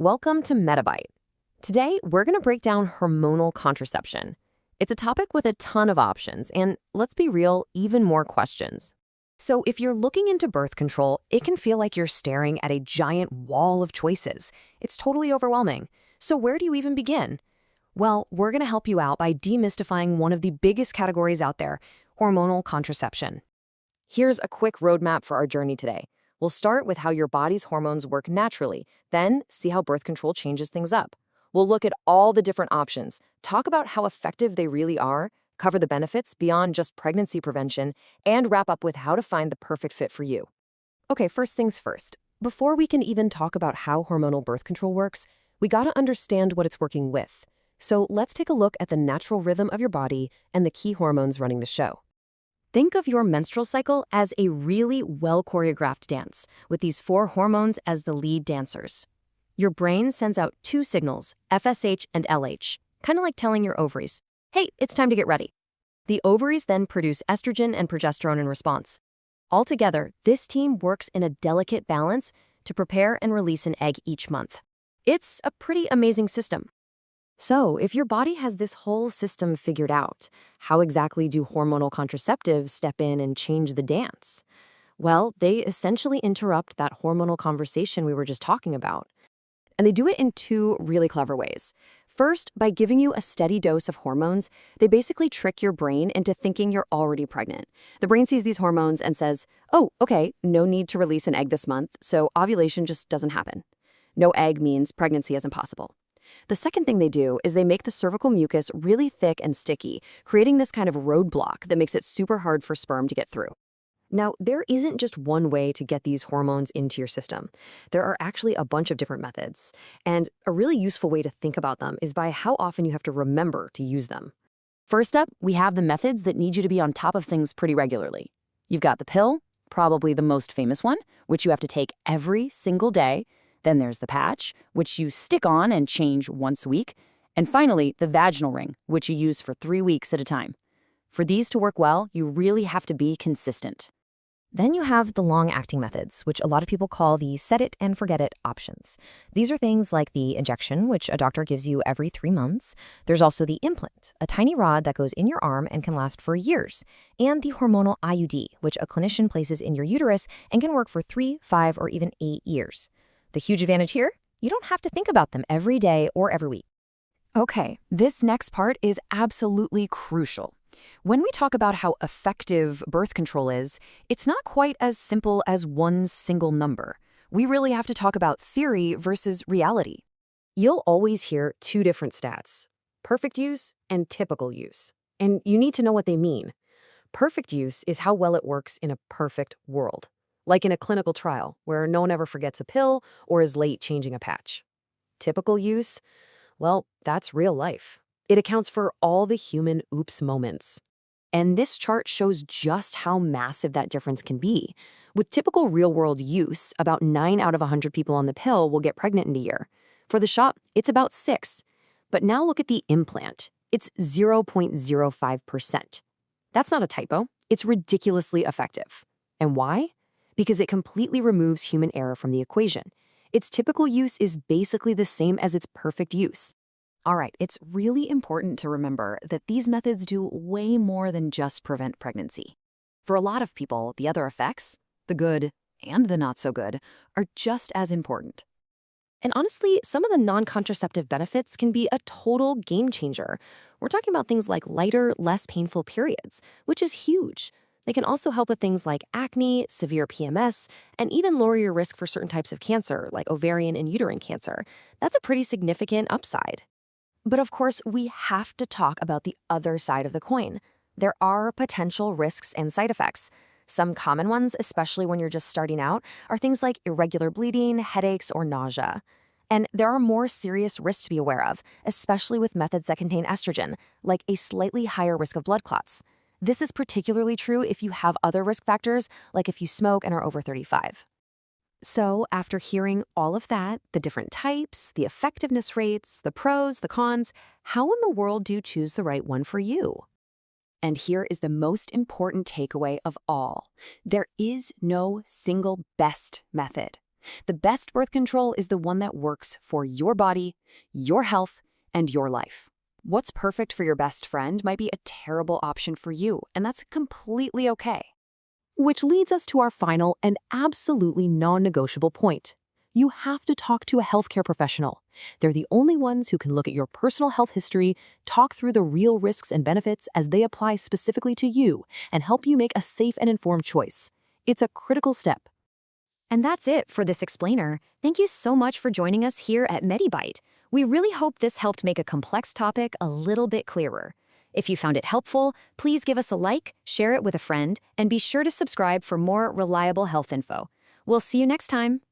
Welcome to MediByte. Today, we're going to break down hormonal contraception. It's a topic with a ton of options and, let's be real, even more questions. So if you're looking into birth control, it can feel like you're staring at a giant wall of choices. It's totally overwhelming. So where do you even begin? Well, we're going to help you out by demystifying one of the biggest categories out there, hormonal contraception. Here's a quick roadmap for our journey today. We'll start with how your body's hormones work naturally, then see how birth control changes things up. We'll look at all the different options, talk about how effective they really are, cover the benefits beyond just pregnancy prevention, and wrap up with how to find the perfect fit for you. Okay, first things first. Before we can even talk about how hormonal birth control works, we gotta understand what it's working with. So let's take a look at the natural rhythm of your body and the key hormones running the show. Think of your menstrual cycle as a really well-choreographed dance, with these 4 hormones as the lead dancers. Your brain sends out 2 signals, FSH and LH, kind of like telling your ovaries, hey, it's time to get ready. The ovaries then produce estrogen and progesterone in response. Altogether, this team works in a delicate balance to prepare and release an egg each month. It's a pretty amazing system. So, if your body has this whole system figured out, how exactly do hormonal contraceptives step in and change the dance? Well, they essentially interrupt that hormonal conversation we were just talking about. And they do it in 2 really clever ways. First, by giving you a steady dose of hormones, they basically trick your brain into thinking you're already pregnant. The brain sees these hormones and says, oh, okay, no need to release an egg this month, so ovulation just doesn't happen. No egg means pregnancy is impossible. The second thing they do is they make the cervical mucus really thick and sticky, creating this kind of roadblock that makes it super hard for sperm to get through. Now, there isn't just one way to get these hormones into your system. There are actually a bunch of different methods, and a really useful way to think about them is by how often you have to remember to use them. First up, we have the methods that need you to be on top of things pretty regularly. You've got the pill, probably the most famous one, which you have to take every single day. Then there's the patch, which you stick on and change once a week. And finally, the vaginal ring, which you use for 3 weeks at a time. For these to work well, you really have to be consistent. Then you have the long-acting methods, which a lot of people call the set-it-and-forget-it options. These are things like the injection, which a doctor gives you every 3 months. There's also the implant, a tiny rod that goes in your arm and can last for years. And the hormonal IUD, which a clinician places in your uterus and can work for 3, 5, or even 8 years. The huge advantage here? You don't have to think about them every day or every week. Okay, this next part is absolutely crucial. When we talk about how effective birth control is, it's not quite as simple as one single number. We really have to talk about theory versus reality. You'll always hear 2 different stats, perfect use and typical use. And you need to know what they mean. Perfect use is how well it works in a perfect world, like in a clinical trial where no one ever forgets a pill or is late changing a patch. Typical use? Well, that's real life. It accounts for all the human oops moments. And this chart shows just how massive that difference can be. With typical real-world use, about 9 out of 100 people on the pill will get pregnant in a year. For the shot, it's about 6. But now look at the implant. It's 0.05%. That's not a typo. It's ridiculously effective. And why? Because it completely removes human error from the equation. Its typical use is basically the same as its perfect use. All right, it's really important to remember that these methods do way more than just prevent pregnancy. For a lot of people, the other effects, the good and the not so good, are just as important. And honestly, some of the non-contraceptive benefits can be a total game changer. We're talking about things like lighter, less painful periods, which is huge. They can also help with things like acne, severe PMS, and even lower your risk for certain types of cancer, like ovarian and uterine cancer. That's a pretty significant upside. But of course, we have to talk about the other side of the coin. There are potential risks and side effects. Some common ones, especially when you're just starting out, are things like irregular bleeding, headaches, or nausea. And there are more serious risks to be aware of, especially with methods that contain estrogen, like a slightly higher risk of blood clots. This is particularly true if you have other risk factors, like if you smoke and are over 35. So after hearing all of that, the different types, the effectiveness rates, the pros, the cons, how in the world do you choose the right one for you? And here is the most important takeaway of all. There is no single best method. The best birth control is the one that works for your body, your health, and your life. What's perfect for your best friend might be a terrible option for you, and that's completely okay. Which leads us to our final and absolutely non-negotiable point. You have to talk to a healthcare professional. They're the only ones who can look at your personal health history, talk through the real risks and benefits as they apply specifically to you, and help you make a safe and informed choice. It's a critical step. And that's it for this explainer. Thank you so much for joining us here at MediByte. We really hope this helped make a complex topic a little bit clearer. If you found it helpful, please give us a like, share it with a friend, and be sure to subscribe for more reliable health info. We'll see you next time.